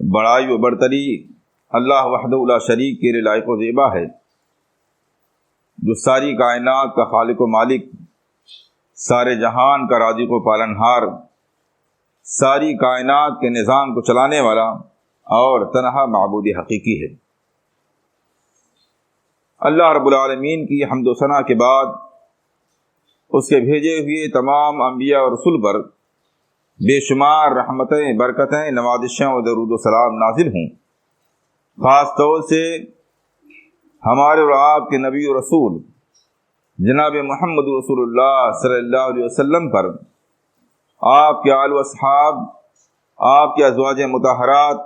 بڑائی و برتری اللہ وحدہ لا شریک کے لیے لائق و زیبا ہے، جو ساری کائنات کا خالق و مالک، سارے جہان کا رازق و پالنہار، ساری کائنات کے نظام کو چلانے والا اور تنہا معبود حقیقی ہے۔ اللہ رب العالمین کی حمد و ثنا کے بعد اس کے بھیجے ہوئے تمام انبیاء اور رسول پر بے شمار رحمتیں، برکتیں، نوازشیں اور درود و سلام نازل ہوں۔ خاص طور سے ہمارے اور آپ کے نبی و رسول جناب محمد رسول اللہ صلی اللہ علیہ وسلم پر، آپ کے آل و اصحاب، آپ کے ازواج مطہرات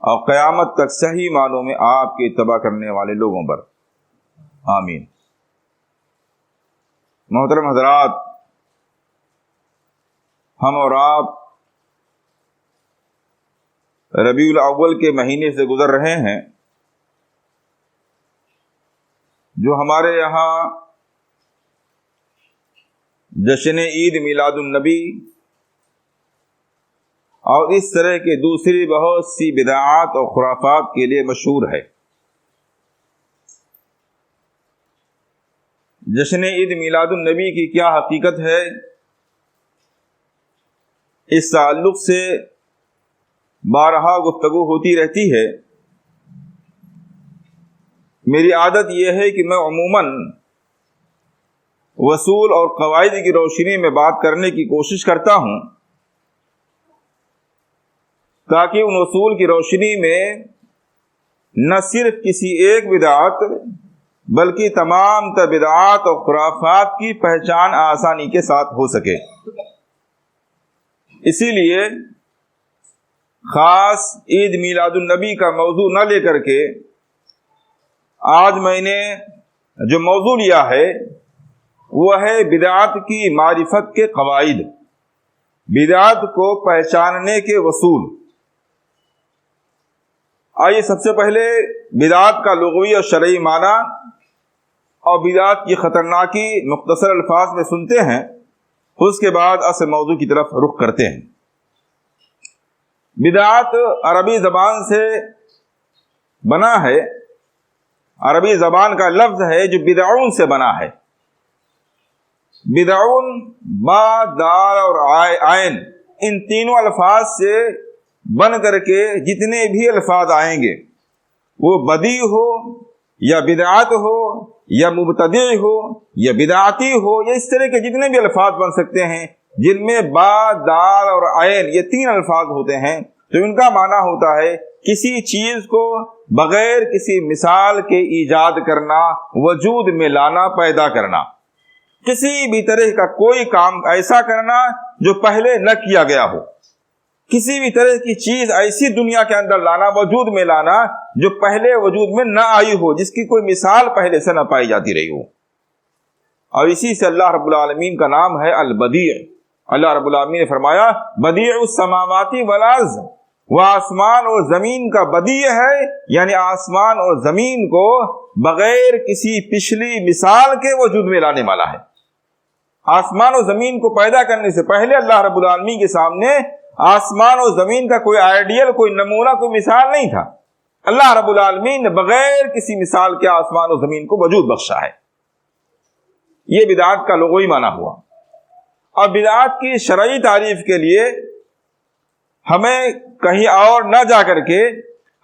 اور قیامت تک صحیح معنوں میں آپ کے اتباع کرنے والے لوگوں پر، آمین۔ محترم حضرات، ہم اور آپ ربیع الاول کے مہینے سے گزر رہے ہیں، جو ہمارے یہاں جشن عید میلاد النبی اور اس طرح کے دوسری بہت سی بدعات اور خرافات کے لیے مشہور ہے۔ جشن عید میلاد النبی کی کیا حقیقت ہے، اس تعلق سے بارہا گفتگو ہوتی رہتی ہے۔ میری عادت یہ ہے کہ میں عموماً اصول اور قواعد کی روشنی میں بات کرنے کی کوشش کرتا ہوں، تاکہ ان اصول کی روشنی میں نہ صرف کسی ایک بدعت بلکہ تمام تر بدعات اور خرافات کی پہچان آسانی کے ساتھ ہو سکے۔ اسی لیے خاص عید میلاد النبی کا موضوع نہ لے کر کے آج میں نے جو موضوع لیا ہے وہ ہے بدعات کی معرفت کے قواعد، بدعات کو پہچاننے کے اصول۔ آئیے سب سے پہلے بدعات کا لغوی اور شرعی معنی اور بدعات کی خطرناکی مختصر الفاظ میں سنتے ہیں، اس کے بعد اصل موضوع کی طرف رخ کرتے ہیں۔ بدعات عربی زبان سے بنا ہے، عربی زبان کا لفظ ہے جو بدعون سے بنا ہے۔ بدعون با، دال اور عین، ان تینوں الفاظ سے بن کر کے جتنے بھی الفاظ آئیں گے، وہ بدیع ہو یا بدعات ہو یا مبتدع ہو یا بدعاتی ہو، یا اس طرح کے جتنے بھی الفاظ بن سکتے ہیں جن میں با، دال اور عین یہ تین الفاظ ہوتے ہیں، تو ان کا معنی ہوتا ہے کسی چیز کو بغیر کسی مثال کے ایجاد کرنا، وجود میں لانا، پیدا کرنا، کسی بھی طرح کا کوئی کام ایسا کرنا جو پہلے نہ کیا گیا ہو، کسی بھی طرح کی چیز ایسی دنیا کے اندر لانا، وجود میں لانا جو پہلے وجود میں نہ آئی ہو، جس کی کوئی مثال پہلے سے نہ پائی جاتی رہی ہو۔ اور اسی سے اللہ رب العالمین کا نام ہے البدیع۔ اللہ رب العالمین نے فرمایا بدیع السماوات والارض، وہ آسمان اور زمین کا بدیع ہے، یعنی آسمان اور زمین کو بغیر کسی پچھلی مثال کے وجود میں لانے والا ہے۔ آسمان اور زمین کو پیدا کرنے سے پہلے اللہ رب العالمین کے سامنے آسمان اور زمین کا کوئی آئیڈیل، کوئی نمونہ، کوئی مثال نہیں تھا۔ اللہ رب العالمین نے بغیر کسی مثال کے آسمان اور زمین کو وجود بخشا ہے۔ یہ بدعات کا لغوی معنی ہوا۔ اور بدعات کی شرعی تعریف کے لیے ہمیں کہیں اور نہ جا کر کے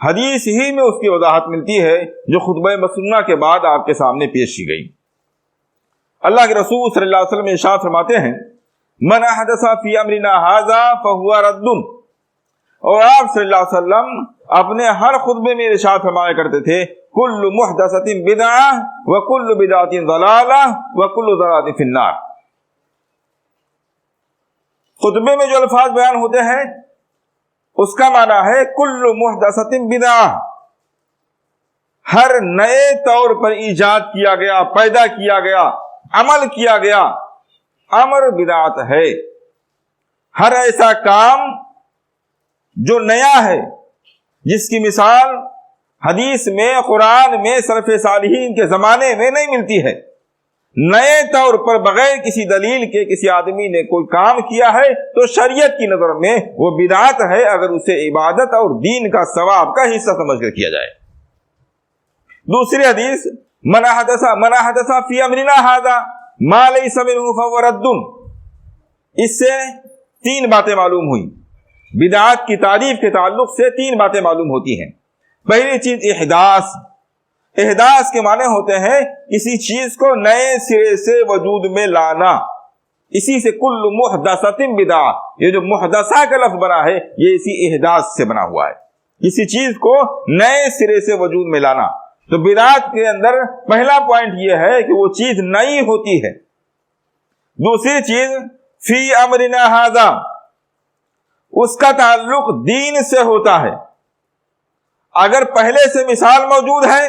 حدیث ہی میں اس کی وضاحت ملتی ہے، جو خطبہ مسنونہ کے بعد آپ کے سامنے پیش کی گئی۔ اللہ کے رسول صلی اللہ علیہ وسلم ارشاد فرماتے ہیں من احدث فی امرنا ھذا فہو رد، اور آپ صلی اللہ علیہ وسلم اپنے ہر خطبے میں ارشاد فرمایا کرتے تھے کل محدثۃ بدعہ وکل بدعۃ ضلالہ وکل ضلالۃ فی النار۔ خطبے میں جو الفاظ بیان ہوتے ہیں اس کا معنی ہے کل محدثۃ بدعہ، ہر نئے طور پر ایجاد کیا گیا، پیدا کیا گیا، عمل کیا گیا امر بدعت ہے۔ ہر ایسا کام جو نیا ہے، جس کی مثال حدیث میں، قرآن میں، سلف صالحین کے زمانے میں نہیں ملتی ہے، نئے طور پر بغیر کسی دلیل کے کسی آدمی نے کوئی کام کیا ہے تو شریعت کی نظر میں وہ بدعت ہے، اگر اسے عبادت اور دین کا ثواب کا حصہ سمجھ کر کیا جائے۔ دوسری حدیث من حدث فی امرنا ھذا ما لیس منہ فہو رد، اس سے تین باتیں معلوم ہوئی۔ بدعات کی تعریف کے تعلق سے تین باتیں معلوم ہوتی ہیں۔ پہلی چیز احداث۔ احداث کے معنی ہوتے ہیں کسی چیز کو نئے سرے سے وجود میں لانا، اسی سے کل محدثۃ بدعہ، یہ جو محدثہ کا لفظ بنا ہے یہ اسی احداث سے بنا ہوا ہے، کسی چیز کو نئے سرے سے وجود میں لانا۔ تو بدعات کے اندر پہلا پوائنٹ یہ ہے کہ وہ چیز نئی ہوتی ہے۔ دوسری چیز فی امرنا ھذا، اس کا تعلق دین سے ہوتا ہے۔ اگر پہلے سے مثال موجود ہے،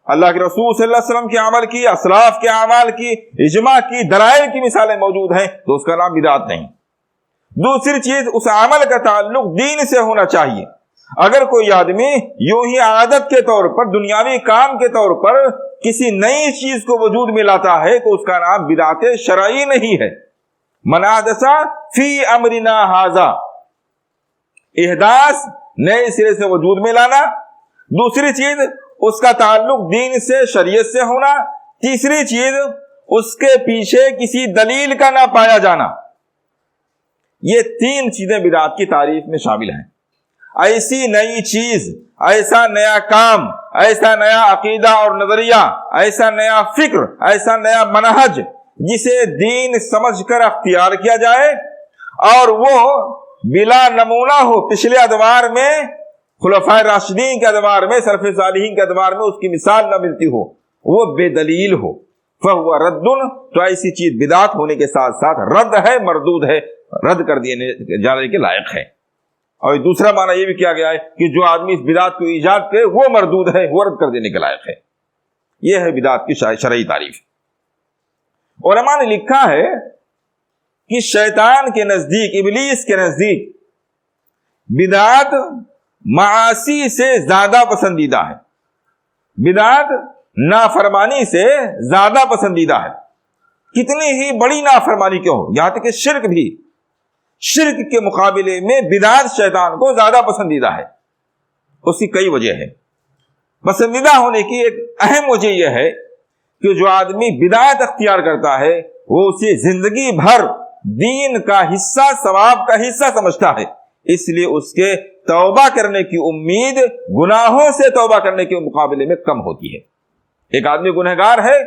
اللہ کے رسول صلی اللہ علیہ وسلم کے عمل کی، اسلاف کے اعمال کی، اجماع کی، دلائل کی مثالیں موجود ہیں تو اس کا نام بدعت نہیں۔ دوسری چیز اس عمل کا تعلق دین سے ہونا چاہیے۔ اگر کوئی آدمی یوں ہی عادت کے طور پر، دنیاوی کام کے طور پر کسی نئی چیز کو وجود میں لاتا ہے تو اس کا نام بدعت شرعی نہیں ہے۔ من احدث فی امرنا ھذا، احداث نئے سرے سے وجود میں لانا۔ دوسری چیز اس کا تعلق دین سے، شریعت سے ہونا۔ تیسری چیز اس کے پیچھے کسی دلیل کا نہ پایا جانا۔ یہ تین چیزیں بدعت کی تعریف میں شامل ہیں۔ ایسی نئی چیز، ایسا نیا کام، ایسا نیا عقیدہ اور نظریہ، ایسا نیا فکر، ایسا نیا منہج جسے دین سمجھ کر اختیار کیا جائے اور وہ بلا نمونہ ہو، پچھلے ادوار میں خلفائے راشدین کے ادوار میں، سلف صالحین کے ادوار میں اس کی مثال نہ ملتی ہو، وہ بے دلیل ہو، فہو رد، تو ایسی چیز بدعت ہونے کے ساتھ ساتھ رد ہے، مردود ہے، رد کر دیے جانے کے لائق ہے۔ اور دوسرا معنی یہ بھی کیا گیا ہے کہ جو آدمی اس بدعت کو ایجاد کرے وہ مردود ہے، وہ رد کر دینے کے لائق ہے۔ یہ ہے بدعت کی شرعی تعریف۔ علماء نے لکھا ہے کہ شیطان کے نزدیک، ابلیس کے نزدیک بدعت معاصی سے زیادہ پسندیدہ ہے، بدعت نافرمانی سے زیادہ پسندیدہ ہے۔ کتنی ہی بڑی نافرمانی کیوں ہو، یہاں تک کہ شرک بھی، شرک کے مقابلے میں بدعت شیطان کو زیادہ پسندیدہ ہے۔ اس کی کئی وجہ ہے۔ پسندیدہ ہونے کی ایک اہم وجہ یہ ہے کہ جو آدمی بدعت اختیار کرتا ہے وہ اسے زندگی بھر دین کا حصہ، ثواب کا حصہ سمجھتا ہے، اس لیے اس کے توبہ کرنے کی امید گناہوں سے توبہ کرنے کے مقابلے میں کم ہوتی ہے۔ ایک آدمی گنہگار ہے،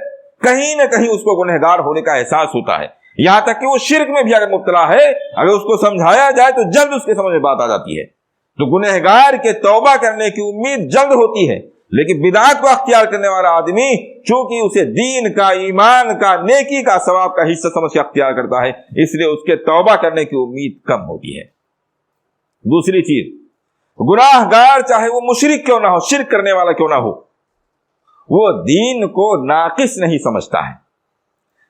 کہیں نہ کہیں اس کو گنہگار ہونے کا احساس ہوتا ہے، یہاں تک کہ وہ شرک میں بھی اگر مبتلا ہے، اگر اس کو سمجھایا جائے تو جلد اس کے سمجھ میں بات آ جاتی ہے۔ تو گنہگار کے توبہ کرنے کی امید جلد ہوتی ہے، لیکن بدعت کو اختیار کرنے والا آدمی چونکہ اسے دین کا، ایمان کا، نیکی کا، ثواب کا حصہ سمجھ کے اختیار کرتا ہے، اس لیے اس کے توبہ کرنے کی امید کم ہوتی ہے۔ دوسری چیز، گناہ گار چاہے وہ مشرک کیوں نہ ہو، شرک کرنے والا کیوں نہ ہو، وہ دین کو ناقص نہیں سمجھتا ہے،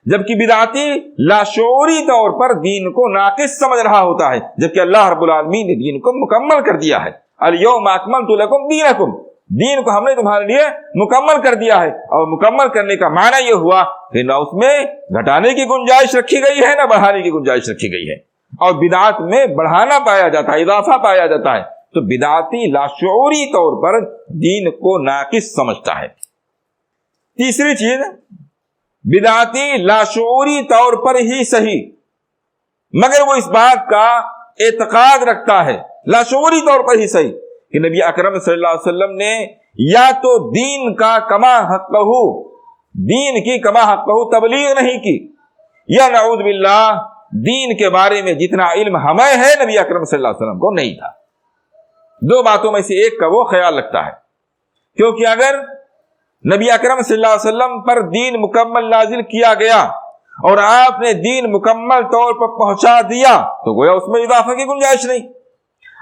جبکہ بدعتی لاشعوری طور پر دین کو ناقص سمجھ رہا ہوتا ہے، جبکہ اللہ رب العالمین نے دین کو مکمل کر دیا ہے۔ الیوم اکملت لکم دینکم، دین کو ہم نے تمہارے لیے مکمل کر دیا ہے، اور مکمل کرنے کا معنی یہ ہوا کہ نہ اس میں گھٹانے کی گنجائش رکھی گئی ہے، نہ بڑھانے کی گنجائش رکھی گئی ہے، اور بدعات میں بڑھانا پایا جاتا ہے، اضافہ پایا جاتا ہے۔ تو بدعتی لاشعوری طور پر دین کو ناقص سمجھتا ہے۔ تیسری چیز، بدعتی لاشعوری طور پر ہی صحیح، مگر وہ اس بات کا اعتقاد رکھتا ہے لاشعوری طور پر ہی صحیح کہ نبی اکرم صلی اللہ علیہ وسلم نے یا تو دین کا کما حقہ، دین کی کما حقہ تبلیغ نہیں کی، یا نعوذ باللہ دین کے بارے میں جتنا علم ہمیں ہے نبی اکرم صلی اللہ علیہ وسلم کو نہیں تھا۔ دو باتوں میں سے ایک کا وہ خیال رکھتا ہے، کیونکہ اگر نبی اکرم صلی اللہ علیہ وسلم پر دین مکمل نازل کیا گیا اور آپ نے دین مکمل طور پر پہنچا دیا تو گویا اس میں اضافہ کی گنجائش نہیں،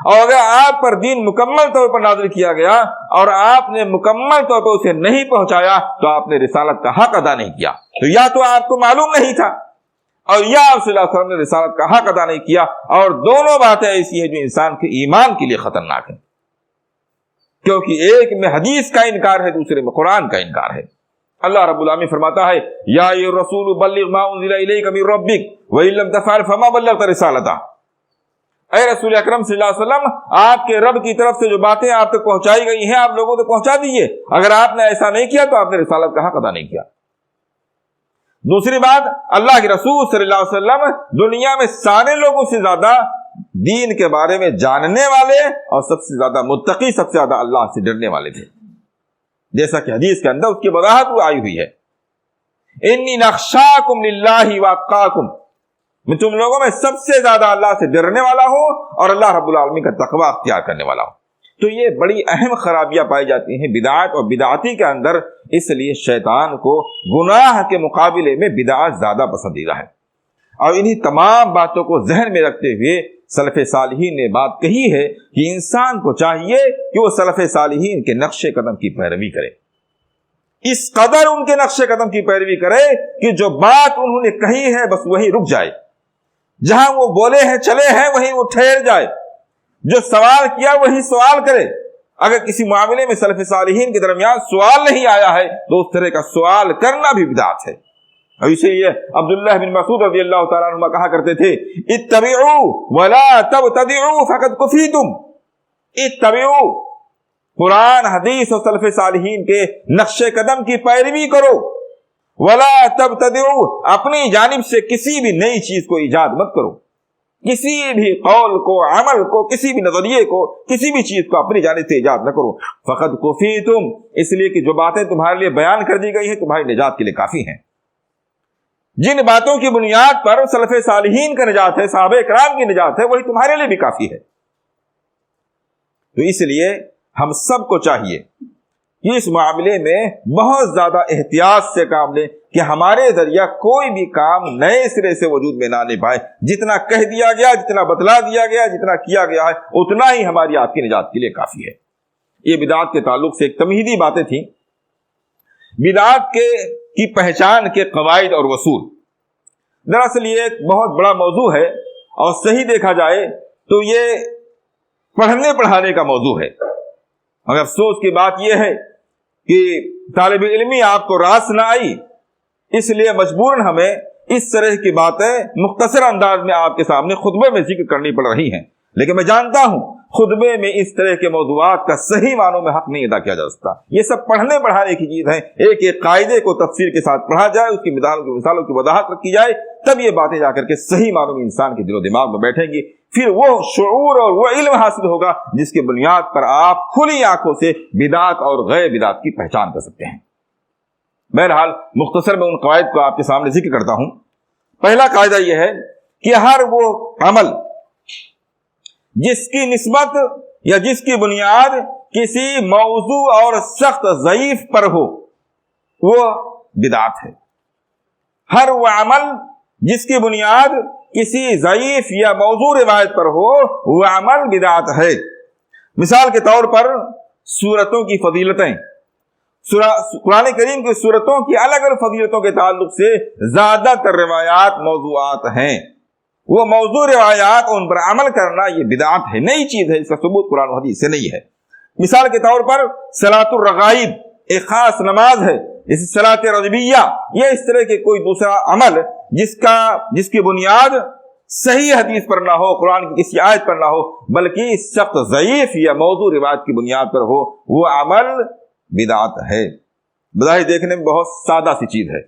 اور اگر آپ پر دین مکمل طور پر نازل کیا گیا اور آپ نے مکمل طور پر اسے نہیں پہنچایا تو آپ نے رسالت کا حق ادا نہیں کیا۔ تو یا تو آپ کو معلوم نہیں تھا، اور یا آپ صلی اللہ علیہ وسلم نے رسالت کا حق ادا نہیں کیا، اور دونوں باتیں ایسی ہیں جو انسان کے ایمان کے لیے خطرناک ہیں، کیونکہ ایک میں حدیث کا انکار ہے، دوسرے میں قرآن کا انکار ہے۔ اللہ رب العالمین فرماتا ہے یا ایھا الرسول بلغ ما انزل الیک من ربک وان لم تفعل فما بلغت رسالتہ، اے رسول اکرم صلی اللہ علیہ وسلم آپ کے رب کی طرف سے جو باتیں آپ تک پہنچائی گئی ہیں آپ لوگوں تک پہنچا دیجیے، اگر آپ نے ایسا نہیں کیا تو آپ نے رسالت کا حق ادا نہیں کیا۔ دوسری بات، اللہ کے رسول صلی اللہ علیہ وسلم دنیا میں سارے لوگوں سے زیادہ دین کے بارے میں جاننے والے اور سب سے زیادہ متقی، سب سے زیادہ اللہ سے ڈرنے والے تھے، جیسا کہ حدیث کے اندر اس کی وضاحت وہ آئی ہوئی ہے، انی نخشاکم للہ واتقاکم، میں تم لوگوں میں سب سے زیادہ اللہ سے ڈرنے والا ہوں اور اللہ رب العالمین کا تقوی اختیار کرنے والا ہوں۔ تو یہ بڑی اہم خرابیاں پائی جاتی ہیں بدعات اور بدعاتی کے اندر، اس لیے شیطان کو گناہ کے مقابلے میں بدعات زیادہ پسندیدہ ہے، اور انہی تمام باتوں کو ذہن میں رکھتے ہوئے سلف صالحین نے بات کہی ہے کہ انسان کو چاہیے کہ وہ سلف صالحین کے نقش قدم کی پیروی کرے، اس قدر ان کے نقش قدم کی پیروی کرے کہ جو بات انہوں نے کہی ہے بس وہی رک جائے، جہاں وہ بولے ہیں چلے ہیں وہیں وہ ٹھہر جائے، جو سوال کیا وہی سوال کرے۔ اگر کسی معاملے میں سلف صالحین کے درمیان سوال نہیں آیا ہے تو اس طرح کا سوال کرنا بھی بدعت ہے۔ اور اسی لیے عبداللہ بن مسعود رضی اللہ تعالیٰ عنہ کہا کرتے تھے اتبعوا ولا تبتدعوا فقد کفیتم، اتبعوا، قرآن حدیث اور سلف صالحین کے نقش قدم کی پیروی کرو، ولا تبتدعوا، اپنی جانب سے کسی بھی نئی چیز کو ایجاد مت کرو، کسی بھی قول کو، عمل کو، کسی بھی نظریے کو، کسی بھی چیز کو اپنی جانب سے ایجاد نہ کرو، فقد کفیتم، اس لیے کہ جو باتیں تمہارے لیے بیان کر دی گئی ہیں تمہاری نجات کے لیے کافی ہیں۔ جن باتوں کی بنیاد پر سلف صالحین کا نجات ہے، صحابہ کرام کی نجات ہے، وہی تمہارے لیے بھی کافی ہے۔ تو اس لیے ہم سب کو چاہیے کہ اس معاملے میں بہت زیادہ احتیاط سے کام لیں کہ ہمارے ذریعہ کوئی بھی کام نئے سرے سے وجود میں نہ آنے پائے، جتنا کہہ دیا گیا، جتنا بتلا دیا گیا، جتنا کیا گیا ہے اتنا ہی ہماری آپ کی نجات کے لیے کافی ہے۔ یہ بدعات کے تعلق سے ایک تمہیدی باتیں تھیں، بدعات کی پہچان کے قواعد اور اصول۔ دراصل یہ ایک بہت بڑا موضوع ہے اور صحیح دیکھا جائے تو یہ پڑھنے پڑھانے کا موضوع ہے، مگر افسوس کی بات یہ ہے کہ طالب علمی آپ کو راس نہ آئی، اس لیے مجبوراً ہمیں اس طرح کی باتیں مختصر انداز میں آپ کے سامنے خطبے میں ذکر کرنی پڑ رہی ہیں، لیکن میں جانتا ہوں خطبے میں اس طرح کے موضوعات کا صحیح معنوں میں حق نہیں ادا کیا جا سکتا۔ یہ سب پڑھنے پڑھانے کی چیز ہے، ایک ایک قاعدے کو تفسیر کے ساتھ پڑھا جائے، اس کی مثالوں کی وضاحت رکھی جائے، تب یہ باتیں جا کر کے صحیح معنوں میں انسان کے دل و دماغ میں بیٹھیں گی، پھر وہ شعور اور وہ علم حاصل ہوگا جس کی بنیاد پر آپ کھلی آنکھوں سے بدعات اور غیر بدعات کی پہچان کر سکتے ہیں۔ بہرحال مختصر میں ان قواعد کو آپ کے سامنے ذکر کرتا ہوں۔ پہلا قاعدہ یہ ہے کہ ہر وہ عمل جس کی نسبت یا جس کی بنیاد کسی موضوع اور سخت ضعیف پر ہو وہ بدعت ہے۔ ہر وہ عمل جس کی بنیاد کسی ضعیف یا موضوع روایت پر ہو وہ عمل بدعت ہے۔ مثال کے طور پر سورتوں کی فضیلتیں، قرآن کریم کی سورتوں کی الگ الگ فضیلتوں کے تعلق سے زیادہ تر روایات موضوعات ہیں، وہ موضوع روایات ان پر عمل کرنا یہ بدعت ہے، نئی چیز ہے، اس کا ثبوت قرآن و حدیث سے نہیں ہے۔ مثال کے طور پر صلاۃ الرغائب ایک خاص نماز ہے، جیسے صلاۃ رجبیہ، یہ اس طرح کے کوئی دوسرا عمل جس کی بنیاد صحیح حدیث پر نہ ہو، قرآن کی کسی آیت پر نہ ہو، بلکہ سخت ضعیف یا موضوع روایت کی بنیاد پر ہو، وہ عمل بدعت ہے۔ بظاہر دیکھنے میں بہت سادہ سی چیز ہے،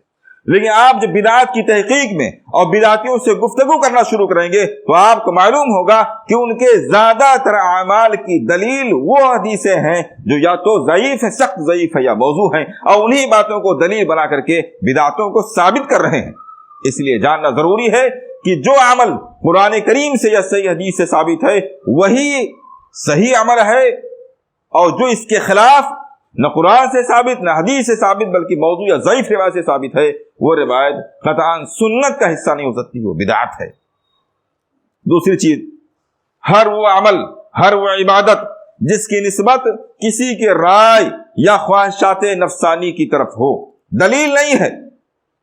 لیکن آپ جب بدعات کی تحقیق میں اور بدعاتیوں سے گفتگو کرنا شروع کریں گے تو آپ کو معلوم ہوگا کہ ان کے زیادہ تر اعمال کی دلیل وہ حدیثیں ہیں جو یا تو ضعیف ہے، سخت ضعیف ہے، یا موضوع ہیں، اور انہی باتوں کو دلیل بنا کر کے بدعاتوں کو ثابت کر رہے ہیں۔ اس لیے جاننا ضروری ہے کہ جو عمل قرآن کریم سے یا صحیح حدیث سے ثابت ہے وہی صحیح عمل ہے، اور جو اس کے خلاف نہ قرآن سے ثابت نہ حدیث سے ثابت بلکہ موضوع یا ضعیف روایت سے ثابت ہے، وہ روایت قطعاً سنت کا حصہ نہیں ہو سکتی، وہ بدعت ہے۔ دوسری چیز، ہر وہ عمل، ہر وہ عبادت جس کی نسبت کسی کے رائے یا خواہشات نفسانی کی طرف ہو، دلیل نہیں ہے،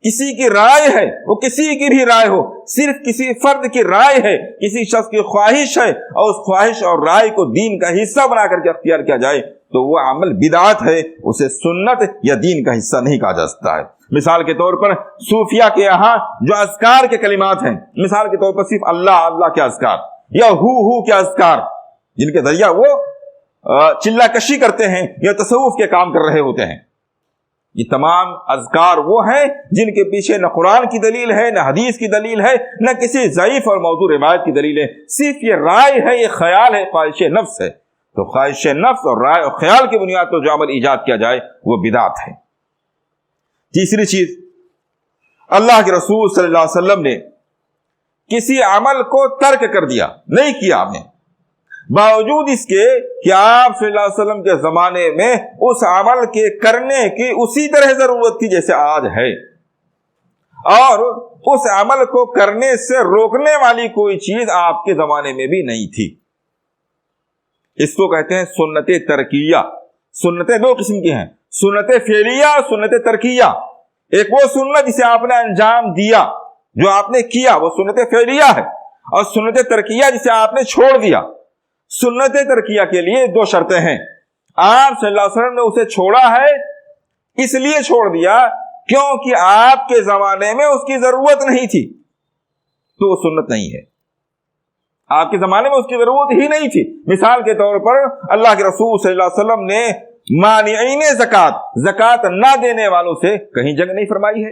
کسی کی رائے ہے، وہ کسی کی بھی رائے ہو، صرف کسی فرد کی رائے ہے، کسی شخص کی خواہش ہے، اور اس خواہش اور رائے کو دین کا حصہ بنا کر کے اختیار کیا جائے تو وہ عمل بدعت ہے، اسے سنت یا دین کا حصہ نہیں کہا جا سکتا ہے۔ مثال کے طور پر صوفیہ کے یہاں جو اذکار کے کلمات ہیں، مثال کے طور پر صرف اللہ اللہ کے اذکار یا ہو کے اذکار، جن کے ذریعہ وہ چلہ کشی کرتے ہیں یا تصوف کے کام کر رہے ہوتے ہیں، یہ تمام اذکار وہ ہیں جن کے پیچھے نہ قرآن کی دلیل ہے، نہ حدیث کی دلیل ہے، نہ کسی ضعیف اور موضوع روایت کی دلیل ہے، صرف یہ رائے ہے، یہ خیال ہے، خواہش نفس ہے۔ تو خواہش نفس اور رائے اور خیال کی بنیاد پر جو عمل ایجاد کیا جائے وہ بدعت ہے۔ تیسری چیز، اللہ کے رسول صلی اللہ علیہ وسلم نے کسی عمل کو ترک کر دیا، نہیں کیا آپ نے، باوجود اس کے کہ آپ صلی اللہ علیہ وسلم کے زمانے میں اس عمل کے کرنے کی اسی طرح ضرورت تھی جیسے آج ہے، اور اس عمل کو کرنے سے روکنے والی کوئی چیز آپ کے زمانے میں بھی نہیں تھی۔ اس کو کہتے ہیں سنت ترکیہ۔ سنتیں دو قسم کی ہیں، سنت فعلیہ اور سنت ترکیہ۔ ایک وہ سنت جسے آپ نے انجام دیا، جو آپ نے کیا، وہ سنت فعلیہ ہے، اور سنت ترکیہ جسے آپ نے چھوڑ دیا۔ سنت ترکیہ کے لیے دو شرطیں ہیں۔ آپ صلی اللہ علیہ وسلم نے اسے چھوڑا ہے، اس لیے چھوڑ دیا کیونکہ آپ کے زمانے میں اس کی ضرورت نہیں تھی، تو وہ سنت نہیں ہے۔ آپ کے زمانے میں اس کی ضرورت ہی نہیں تھی۔ مثال کے طور پر اللہ کے رسول صلی اللہ علیہ وسلم نے مانعین زکوٰۃ نہ دینے والوں سے کہیں جنگ نہیں فرمائی ہے۔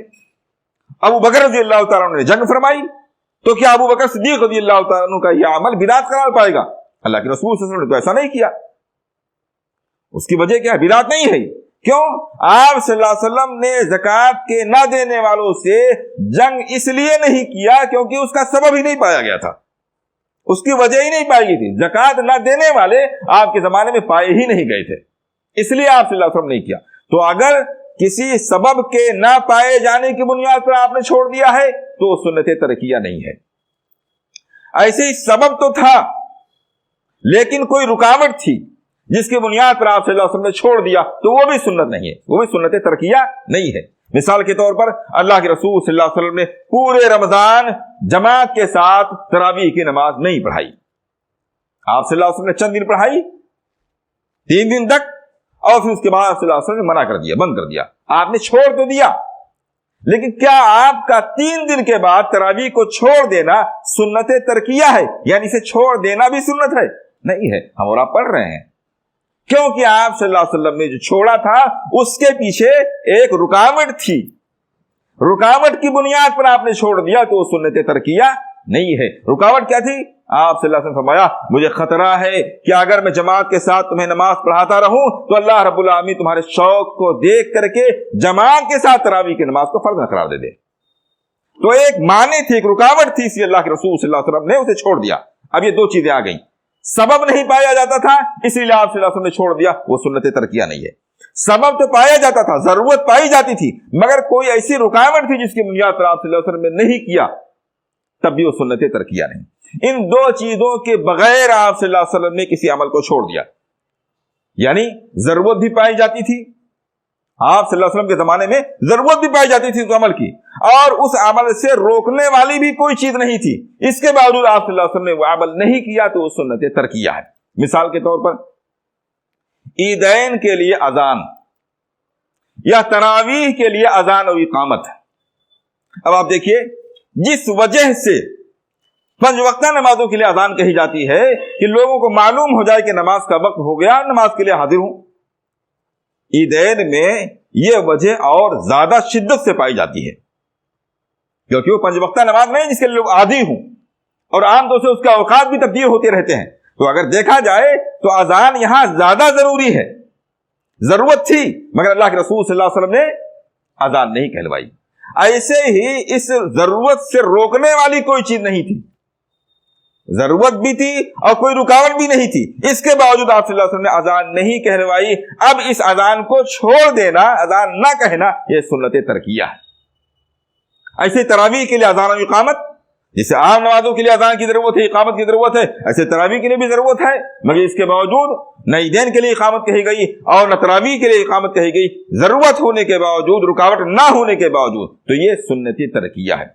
ابو بکر رضی اللہ تعالیٰ عنہ نے جنگ فرمائی، تو کیا ابو بکر صدیق رضی اللہ تعالیٰ عنہ کا یہ عمل بدعت قرار پائے گا؟ اللہ کے رسول صلی اللہ علیہ وسلم نے تو ایسا نہیں کیا۔ اس کی وجہ کیا ہے؟ بدعت نہیں ہے۔ کیوں؟ آپ صلی اللہ علیہ وسلم نے زکوٰۃ کے نہ دینے والوں سے جنگ اس لیے نہیں کیا کیونکہ اس کا سبب ہی نہیں پایا گیا تھا، اس کی وجہ ہی نہیں پائی گئی تھی۔ زکوٰۃ نہ دینے والے آپ کے زمانے میں پائے ہی نہیں گئے تھے، اس لیے آپ صلی اللہ علیہ وسلم نے نہیں کیا۔ تو اگر کسی سبب کے نہ پائے جانے کی بنیاد پر آپ نے چھوڑ دیا ہے تو وہ سنت ترکیہ نہیں ہے۔ ایسے ہی سبب تو تھا لیکن کوئی رکاوٹ تھی جس کی بنیاد پر آپ صلی اللہ علیہ وسلم نے چھوڑ دیا، تو وہ بھی سنت نہیں ہے، وہ بھی سنت ترکیہ نہیں ہے۔ مثال کے طور پر اللہ کے رسول صلی اللہ علیہ وسلم نے پورے رمضان جماعت کے ساتھ تراویح کی نماز نہیں پڑھائی۔ آپ صلی اللہ علیہ وسلم نے چند دن پڑھائی، 3 دن تک، اور پھر اس کے بعد صلی اللہ علیہ وسلم نے منع کر دیا، بند کر دیا۔ آپ نے چھوڑ تو دیا، لیکن کیا آپ کا 3 دن کے بعد تراویح کو چھوڑ دینا سنت ترکیہ ہے؟ یعنی اسے چھوڑ دینا بھی سنت ہے؟ نہیں ہے۔ ہم اور آپ پڑھ رہے ہیں کیونکہ آپ صلی اللہ علیہ وسلم نے جو چھوڑا تھا اس کے پیچھے ایک رکاوٹ تھی، رکاوٹ کی بنیاد پر آپ نے چھوڑ دیا تو وہ سنت ترکیہ نہیں ہے۔ رکاوٹ کیا تھی؟ آپ صلی اللہ علیہ وسلم فرمایا مجھے خطرہ ہے کہ اگر میں جماعت کے ساتھ تمہیں نماز پڑھاتا رہوں تو اللہ رب العالمین تمہارے شوق کو دیکھ کر کے جماعت کے ساتھ تراویح کی نماز کو فرض نہ قرار دے۔ تو ایک معنی تھی، ایک رکاوٹ تھی، اس لیے اللہ کے رسول صلی اللہ علیہ وسلم نے اسے چھوڑ دیا۔ اب یہ دو چیزیں آ گئیں، سبب نہیں پایا جاتا تھا اس لیے آپ صلی اللہ علیہ وسلم نے چھوڑ دیا، وہ سنت ترکیہ نہیں ہے۔ سبب تو پایا جاتا تھا، ضرورت پائی جاتی تھی، مگر کوئی ایسی رکاوٹ تھی جس کی بنیاد پر آپ صلی اللہ علیہ وسلم نے نہیں کیا، تب بھی وہ سنت ترکیہ نہیں۔ ان دو چیزوں کے بغیر آپ صلی اللہ علیہ وسلم نے کسی عمل کو چھوڑ دیا، یعنی ضرورت بھی پائی جاتی تھی، آپ صلی اللہ علیہ وسلم کے زمانے میں ضرورت بھی پائی جاتی تھی اس عمل کی، اور اس عمل سے روکنے والی بھی کوئی چیز نہیں تھی، اس کے باوجود آپ صلی اللہ علیہ وسلم نے وہ عمل نہیں کیا تو وہ سنت ترکیہ ہے۔ مثال کے طور پر عیدین کے لیے اذان یا تراویح کے لیے اذان و اقامت۔ اب آپ دیکھیے، جس وجہ سے 5 وقتہ نمازوں کے لیے اذان کہی جاتی ہے کہ لوگوں کو معلوم ہو جائے کہ نماز کا وقت ہو گیا، نماز کے لیے حاضر ہوں، عیدین میں یہ وجہ اور زیادہ شدت سے پائی جاتی ہے کیونکہ وہ 5 وقتہ نماز نہیں جس کے لیے لوگ عادی ہوں، اور عام طور سے اس کے اوقات بھی تبدیل ہوتے رہتے ہیں۔ تو اگر دیکھا جائے تو اذان یہاں زیادہ ضروری ہے، ضرورت تھی مگر اللہ کے رسول صلی اللہ علیہ وسلم نے اذان نہیں کہلوائی۔ ایسے ہی اس ضرورت سے روکنے والی کوئی چیز نہیں تھی، ضرورت بھی تھی اور کوئی رکاوٹ بھی نہیں تھی، اس کے باوجود آپ صلی اللہ علیہ وسلم نے اذان نہیں کہلوائی۔ اب اس اذان کو چھوڑ دینا، اذان نہ کہنا، یہ سنت ترکیہ ہے۔ ایسے تراویح کے لیے اذان و اقامت، جسے عام نمازوں کے لیے اذان کی ضرورت ہے، اقامت کی ضرورت ہے، ایسے تراویح کے لیے بھی ضرورت ہے، مگر اس کے باوجود نہ عیدین کے لیے اقامت کہی گئی اور نہ تراویح کے لیے اقامت کہی گئی، ضرورت ہونے کے باوجود، رکاوٹ نہ ہونے کے باوجود، تو یہ سنت ترکیہ ہے۔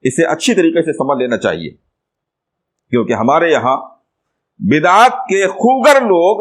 اسے اچھی طریقے سے سمجھ لینا چاہیے، کیونکہ ہمارے یہاں بدعات کے خوگر لوگ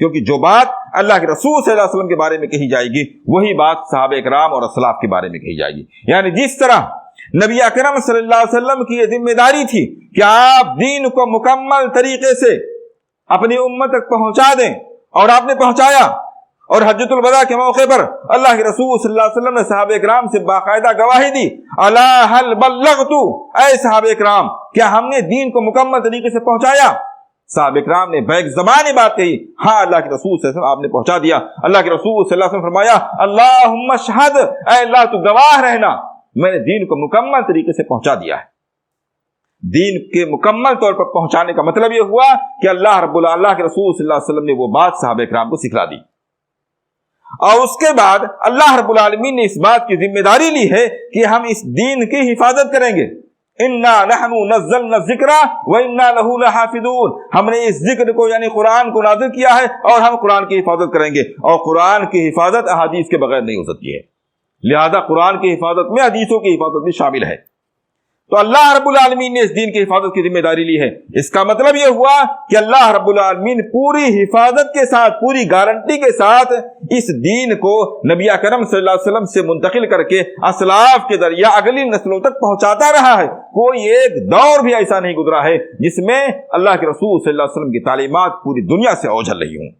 کیونکہ جو بات اللہ کے رسول صلی اللہ علیہ وسلم کے بارے میں کہی جائے گی وہی بات صحابہ اکرام اور اسلاف کے بارے میں کہی جائے گی. یعنی جس طرح نبی اکرم صلی اللہ علیہ وسلم کی یہ ذمہ داری تھی کہ آپ دین کو مکمل طریقے سے اپنی امت تک پہنچا دیں، اور آپ نے پہنچایا. اور حجۃ الوداع کے موقع پر اللہ کے رسول صلی اللہ علیہ وسلم نے صحابہ اکرام سے باقاعدہ گواہی دی، الا هل بلغت، اے صحابہ اکرام کیا ہم نے دین کو مکمل طریقے سے پہنچایا؟ صحابہ اکرام نے بیک زبانی بات کہی، ہاں اللہ کے رسول صلی اللہ علیہ وسلم آپ نے پہنچا دیا. اللہ کے رسول صلی اللہ علیہ وسلم فرمایا اللہم اشہد، اے اللہ تو گواہ رہنا میں نے دین کو مکمل طریقے سے پہنچا دیا ہے. دین کے مکمل طور پر پہنچانے کا مطلب یہ ہوا کہ اللہ کے رسول صلی اللہ علیہ وسلم نے وہ بات صحابہ اکرام کو سکھلا دی، اور اس کے بعد اللہ رب العالمین نے اس بات کی ذمہ داری لی ہے کہ ہم اس دین کی حفاظت کریں گے. انا نحن نزلنا الذکر وانا له لحافظون، ہم نے اس ذکر کو یعنی قرآن کو نازل کیا ہے اور ہم قرآن کی حفاظت کریں گے، اور قرآن کی حفاظت احادیث کے بغیر نہیں ہو سکتی ہے، لہذا قرآن کی حفاظت میں حدیثوں کی حفاظت بھی شامل ہے. تو اللہ رب العالمین نے اس دین کی حفاظت کی ذمہ داری لی ہے. اس کا مطلب یہ ہوا کہ اللہ رب العالمین پوری حفاظت کے ساتھ، پوری گارنٹی کے ساتھ اس دین کو نبی اکرم صلی اللہ علیہ وسلم سے منتقل کر کے اسلاف کے ذریعہ اگلی نسلوں تک پہنچاتا رہا ہے. کوئی ایک دور بھی ایسا نہیں گزرا ہے جس میں اللہ کے رسول صلی اللہ علیہ وسلم کی تعلیمات پوری دنیا سے اوجھل رہی ہوں.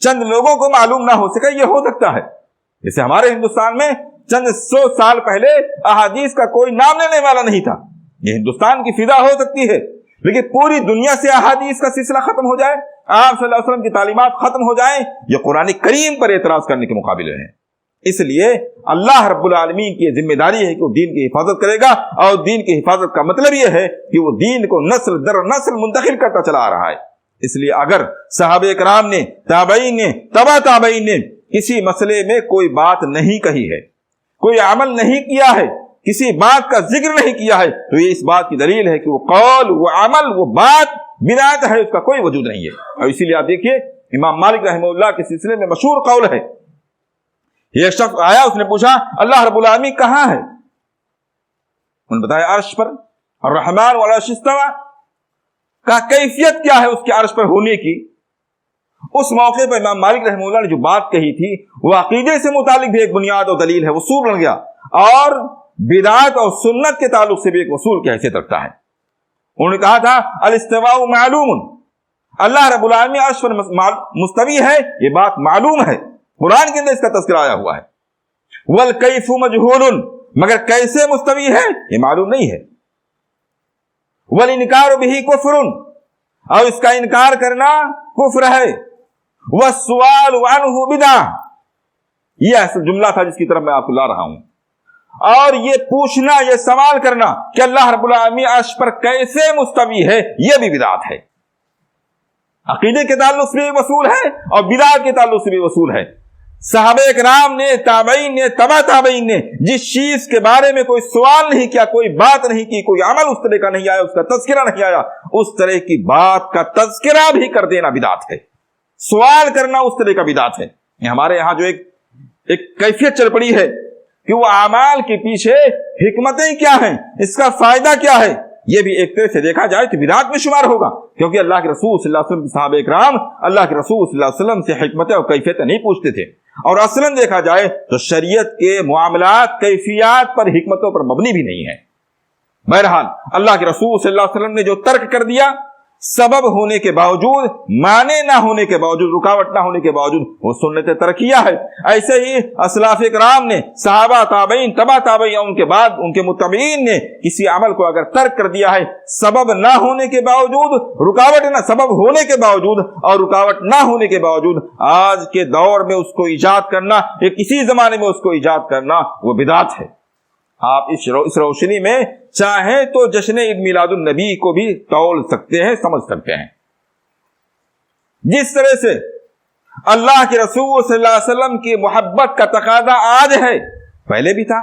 چند لوگوں کو معلوم نہ ہو سکے یہ ہو سکتا ہے، جیسے ہمارے ہندوستان میں چند 100 سال پہلے احادیث کا کوئی نام لینے والا نہیں تھا. یہ ہندوستان کی فضا ہو سکتی ہے، لیکن پوری دنیا سے احادیث کا سلسلہ ختم ہو جائے، آپ صلی اللہ علیہ وسلم کی تعلیمات ختم ہو جائیں، یہ قرآن کریم پر اعتراض کرنے کے مقابلے ہیں. اس لیے اللہ رب العالمین کی ذمہ داری ہے کہ وہ دین کی حفاظت کرے گا، اور دین کی حفاظت کا مطلب یہ ہے کہ وہ دین کو نسل در نسل منتقل کرتا چلا آ رہا ہے. اس لیے اگر صحابہ کرام نے، تابعین نے، تبع تابعین نے کسی مسئلے میں کوئی بات نہیں کہی ہے، کوئی عمل نہیں کیا ہے، کسی بات کا ذکر نہیں کیا ہے، تو یہ اس بات کی دلیل ہے کہ وہ قول، وہ عمل، وہ بات بدعت ہے، اس کا کوئی وجود نہیں ہے. اور اسی لیے آپ دیکھیے امام مالک رحمہ اللہ کے سلسلے میں مشہور قول ہے. ایک شخص آیا، اس نے پوچھا اللہ رب العالمین کہاں ہے؟ انہوں نے بتایا عرش پر. الرحمن وعلی العرش استوى کا کیفیت کیا ہے اس کے عرش پر ہونے کی؟ اس موقع پر امام مالک رحمہ اللہ نے جو بات کہی تھی وہ عقیدے سے متعلق بھی ایک بنیاد اور دلیل ہے، وصول بن گیا، اور بدعت اور سنت کے تعلق سے بھی ایک وصول کی حیثیت رکھتا ہے. انہوں نے کہا تھا الاستواء معلوم، اللہ رب العالمین عرش پر مستوی ہے، یہ بات معلوم ہے، قرآن کے اندر اس کا تذکرہ آیا ہوا ہے. والکیف مجہول، مگر کیسے مستوی ہے یہ معلوم نہیں ہے. والانکار بہ کفر، اور اس کا انکار کرنا کفر ہے. والسؤال عنہ بدعہ، یہ اصل جملہ تھا جس کی طرف میں آپ کو لا رہا ہوں. اور یہ پوچھنا، یہ سوال کرنا کہ اللہ رب العالمین عرش پر کیسے مستوی ہے، یہ بھی بدعت ہے. عقیدے کے تعلق سے بھی وصول ہے اور بدعت کے تعلق سے بھی وصول ہے. صحابہ کرام نے، تابعین نے، تبع تابعین نے جس چیز کے بارے میں کوئی سوال نہیں کیا، کوئی بات نہیں کی، کوئی عمل اس طرح کا نہیں آیا، اس کا تذکرہ نہیں آیا، اس طرح کی بات کا تذکرہ بھی کر دینا بدعت ہے. سوال کرنا اس طرح کا بدعت ہے. ہمارے یہاں جو ایک کیفیت چل پڑی ہے کہ وہ اعمال کے پیچھے حکمتیں کیا ہیں، اس کا فائدہ کیا ہے، یہ بھی ایک طرح سے دیکھا جائے تو بدعت میں شمار ہوگا، کیونکہ اللہ کے رسول صلی اللہ علیہ وسلم کے صحابہ اکرام اللہ کے رسول صلی اللہ علیہ وسلم سے حکمتیں اور کیفیتیں نہیں پوچھتے تھے. اور اصلاً دیکھا جائے تو شریعت کے معاملات کیفیات پر، حکمتوں پر مبنی بھی نہیں ہے. بہرحال اللہ کے رسول صلی اللہ علیہ وسلم نے جو ترک کر دیا، سبب ہونے کے باوجود، معنی نہ ہونے کے باوجود، رکاوٹ نہ ہونے کے باوجود، وہ سنت ترکیہ ہے. ایسے ہی اسلاف کرام نے، صحابہ، تابعین، تبع تابعین، ان کے بعد ان کے متبعین نے کسی عمل کو اگر ترک کر دیا ہے سبب نہ ہونے کے باوجود، رکاوٹ نہ، سبب ہونے کے باوجود اور رکاوٹ نہ ہونے کے باوجود، آج کے دور میں اس کو ایجاد کرنا یا کسی زمانے میں اس کو ایجاد کرنا وہ بدعت ہے. آپ اس روشنی میں چاہیں تو جشن عید میلاد النبی کو بھی تول سکتے ہیں، سمجھ سکتے ہیں. جس طرح سے اللہ کے رسول صلی اللہ علیہ وسلم کی محبت کا تقاضا آج ہے، پہلے بھی تھا.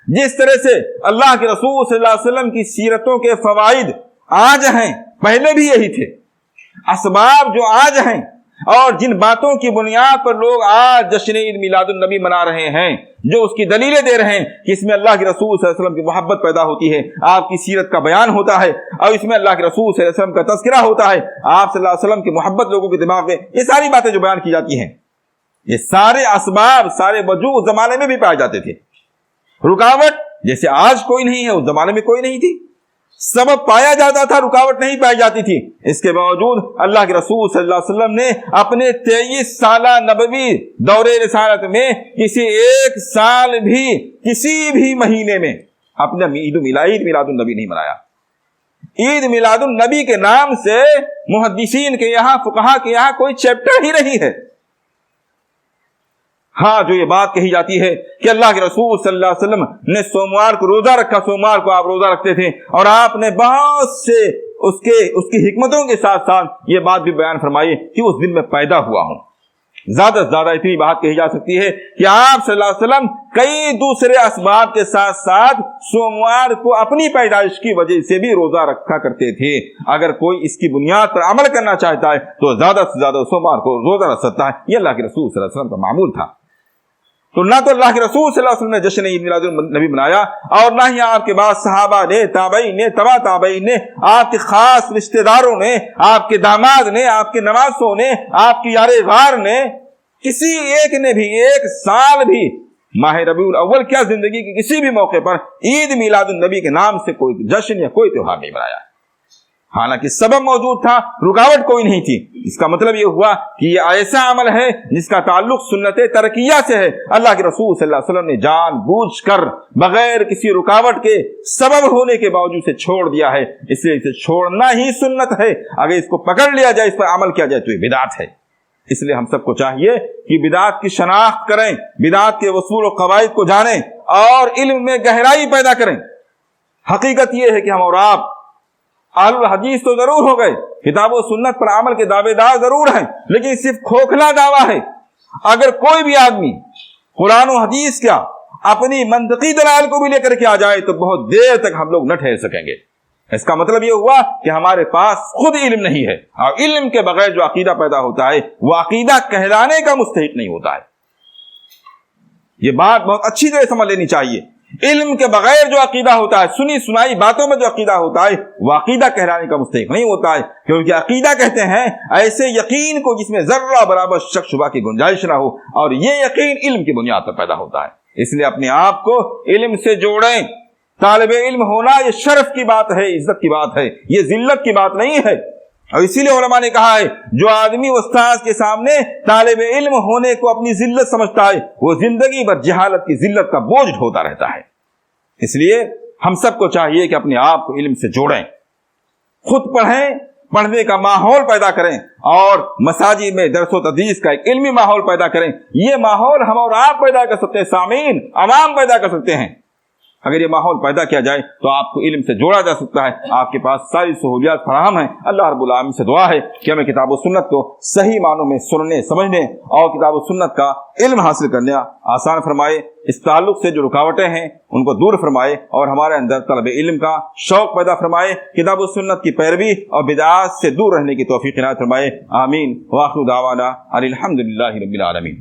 جس طرح سے اللہ کے رسول صلی اللہ علیہ وسلم کی سیرتوں کے فوائد آج ہیں، پہلے بھی یہی تھے. اسباب جو آج ہیں، اور جن باتوں کی بنیاد پر لوگ آج جشن عید میلاد النبی منا رہے ہیں، جو اس کی دلیلیں دے رہے ہیں کہ اس میں اللہ کے رسول صلی اللہ علیہ وسلم کی محبت پیدا ہوتی ہے، آپ کی سیرت کا بیان ہوتا ہے، اور اس میں اللہ کے رسول صلی اللہ علیہ وسلم کا تذکرہ ہوتا ہے، آپ صلی اللہ علیہ وسلم کی محبت لوگوں کے دماغ میں، یہ ساری باتیں جو بیان کی جاتی ہیں، یہ سارے اسباب، سارے وجوہ اس زمانے میں بھی پائے جاتے تھے۔ رکاوٹ جیسے آج کوئی نہیں ہے، اس زمانے میں کوئی نہیں تھی، سبب پایا جاتا تھا، رکاوٹ نہیں پائی جاتی تھی۔ اس کے باوجود اللہ کے رسول صلی اللہ علیہ وسلم نے اپنے 23 سالہ نبوی دور رسالت میں کسی ایک سال بھی، کسی بھی مہینے میں اپنا عید میلاد النبی نہیں منایا۔ عید میلاد النبی کے نام سے محدثین کے یہاں، فقہا کے یہاں کوئی چیپٹر ہی نہیں ہے۔ ہاں، جو یہ بات کہی جاتی ہے کہ اللہ کے رسول صلی اللہ علیہ وسلم نے سوموار کو روزہ رکھا، سوموار کو آپ روزہ رکھتے تھے، اور آپ نے بہت سے اس کی حکمتوں کے ساتھ ساتھ یہ بات بھی بیان فرمائی کہ اس دن میں پیدا ہوا ہوں۔ زیادہ سے زیادہ اتنی بات کہی جا سکتی ہے کہ آپ صلی اللہ علیہ وسلم کئی دوسرے اسباب کے ساتھ ساتھ سوموار کو اپنی پیدائش کی وجہ سے بھی روزہ رکھا کرتے تھے۔ اگر کوئی اس کی بنیاد پر عمل کرنا چاہتا ہے تو زیادہ سے زیادہ سوموار کو روزہ رکھ سکتا ہے۔ یہ اللہ کے رسول صلی اللہ علیہ وسلم کا معمول تھا۔ تو نہ تو اللہ کے رسول صلی اللہ علیہ وسلم نے جشن عید میلاد النبی منایا، اور نہ ہی آپ کے بعد صحابہ نے، تابعین نے، تبع تابعین نے، آپ کے خاص رشتہ داروں نے، آپ کے داماد نے، آپ کے نواسوں نے، آپ کی یار غار نے، کسی ایک نے بھی ایک سال بھی ماہ ربیع الاول کیا زندگی کے کسی بھی موقع پر عید میلاد النبی کے نام سے کوئی جشن یا کوئی تہوار نہیں منایا۔ حالانکہ سبب موجود تھا، رکاوٹ کوئی نہیں تھی۔ اس کا مطلب یہ ہوا کہ یہ ایسا عمل ہے جس کا تعلق سنت ترکیہ سے ہے۔ اللہ کے رسول صلی اللہ علیہ وسلم نے جان بوجھ کر بغیر کسی رکاوٹ کے، سبب ہونے کے باوجود سے چھوڑ دیا ہے، اس لیے اسے چھوڑنا ہی سنت ہے۔ اگر اس کو پکڑ لیا جائے، اس پر عمل کیا جائے تو یہ بدعت ہے۔ اس لیے ہم سب کو چاہیے کہ بدعت کی شناخت کریں، بدعت کے اصول و قواعد کو جانیں، اور علم میں گہرائی پیدا کریں۔ حقیقت یہ ہے کہ ہم اور آپ اہل الحدیث تو ضرور ہو گئے، کتاب و سنت پر عمل کے دعوے دار ضرور ہیں، لیکن صرف کھوکھلا دعویٰ ہے۔ اگر کوئی بھی آدمی قرآن و حدیث کیا اپنی منطقی دلائل کو بھی لے کر کے آ جائے تو بہت دیر تک ہم لوگ نہ ٹھہر سکیں گے۔ اس کا مطلب یہ ہوا کہ ہمارے پاس خود علم نہیں ہے، اور علم کے بغیر جو عقیدہ پیدا ہوتا ہے وہ عقیدہ کہلانے کا مستحق نہیں ہوتا ہے۔ یہ بات بہت اچھی طرح سمجھ لینی چاہیے۔ علم کے بغیر جو عقیدہ ہوتا ہے، سنی سنائی باتوں میں جو عقیدہ ہوتا ہے، وہ عقیدہ کہلانے کا مستحق نہیں ہوتا ہے، کیونکہ عقیدہ کہتے ہیں ایسے یقین کو جس میں ذرہ برابر شک شبہ کی گنجائش نہ ہو، اور یہ یقین علم کی بنیاد پر پیدا ہوتا ہے۔ اس لیے اپنے آپ کو علم سے جوڑیں۔ طالب علم ہونا یہ شرف کی بات ہے، عزت کی بات ہے، یہ ذلت کی بات نہیں ہے۔ اور اسی لیے علماء نے کہا ہے جو آدمی استاذ کے سامنے طالب علم ہونے کو اپنی ذلت سمجھتا ہے، وہ زندگی بھر جہالت کی ذلت کا بوجھ ڈھوتا رہتا ہے۔ اس لیے ہم سب کو چاہیے کہ اپنے آپ کو علم سے جوڑیں، خود پڑھیں، پڑھنے کا ماحول پیدا کریں، اور مساجد میں درس و تدریس کا ایک علمی ماحول پیدا کریں۔ یہ ماحول ہم اور آپ پیدا کر سکتے ہیں، سامعین، عوام پیدا کر سکتے ہیں۔ اگر یہ ماحول پیدا کیا جائے تو آپ کو علم سے جوڑا جا سکتا ہے، آپ کے پاس ساری سہولیات فراہم ہیں۔ اللہ رب العالمین سے دعا ہے کہ ہمیں کتاب و سنت کو صحیح معنوں میں سننے، سمجھنے اور کتاب و سنت کا علم حاصل کرنے آسان فرمائے۔ اس تعلق سے جو رکاوٹیں ہیں ان کو دور فرمائے، اور ہمارے اندر طلب علم کا شوق پیدا فرمائے، کتاب و سنت کی پیروی اور بدعات سے دور رہنے کی توفیق عنایت فرمائے۔ آمین۔ وآخر دعوانا ان الحمد للہ رب العالمین۔